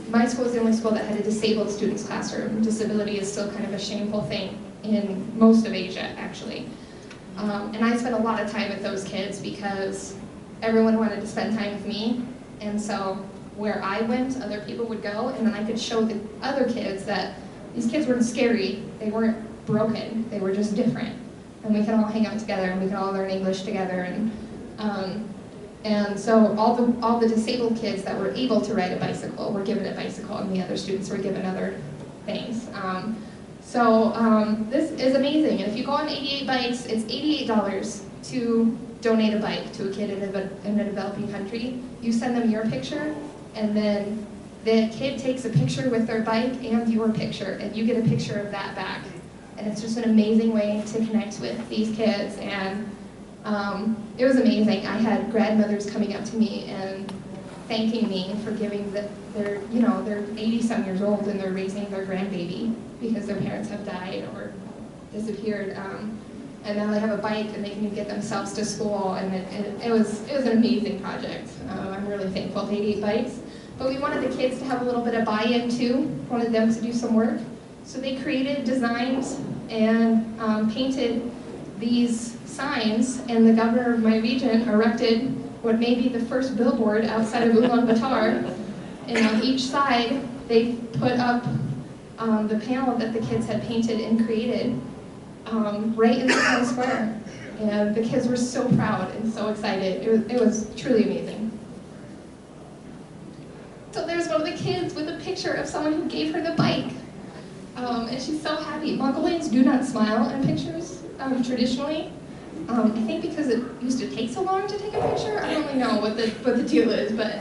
My school was the only school that had a disabled students classroom. Disability is still kind of a shameful thing in most of Asia, actually. And I spent a lot of time with those kids because everyone wanted to spend time with me. And so where I went, other people would go, and then I could show the other kids that these kids weren't scary, they weren't broken, they were just different. And we can all hang out together, and we can all learn English together. And And so all the disabled kids that were able to ride a bicycle were given a bicycle, and the other students were given other things. This is amazing. And if you go on 88 Bikes, it's $88 to donate a bike to a kid in a developing country. You send them your picture, and then the kid takes a picture with their bike and your picture, and you get a picture of that back. And it's just an amazing way to connect with these kids. And it was amazing. I had grandmothers coming up to me and thanking me for giving they're 80-some years old and they're raising their grandbaby because their parents have died or disappeared. And now they have a bike and they can get themselves to school, and it was an amazing project. I'm really thankful to 88 Bikes. But we wanted the kids to have a little bit of buy-in too, wanted them to do some work. So they created, designed, and painted these signs, and the governor of my region erected what may be the first billboard outside of Ulaanbaatar. And on each side, they put up the panel that the kids had painted and created right in the town square. And the kids were so proud and so excited. It was truly amazing. So there's one of the kids with a picture of someone who gave her the bike. And she's so happy. Mongolians do not smile in pictures, traditionally. I think because it used to take so long to take a picture. I don't really know what the deal is, but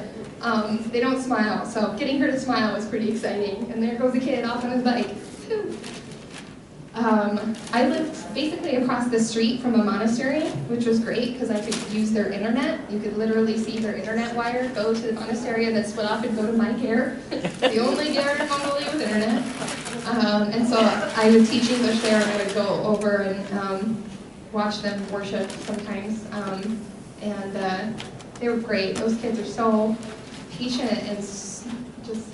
they don't smile. So getting her to smile was pretty exciting. And there goes the kid off on his bike. I lived basically across the street from a monastery, which was great because I could use their internet. You could literally see their internet wire go to the monastery and then split off and go to my care. The only care in Mongolia with internet. And so I would teach English there, and I would go over and watch them worship sometimes. They were great. Those kids are so patient and just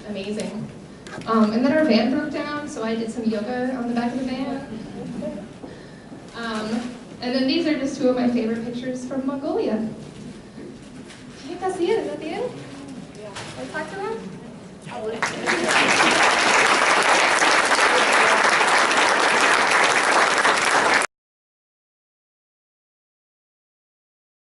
amazing. And then our van broke down, so I did some yoga on the back of the van. And then these are just two of my favorite pictures from Mongolia. I think that's the end. Is that the end? Yeah. Want to talk to them?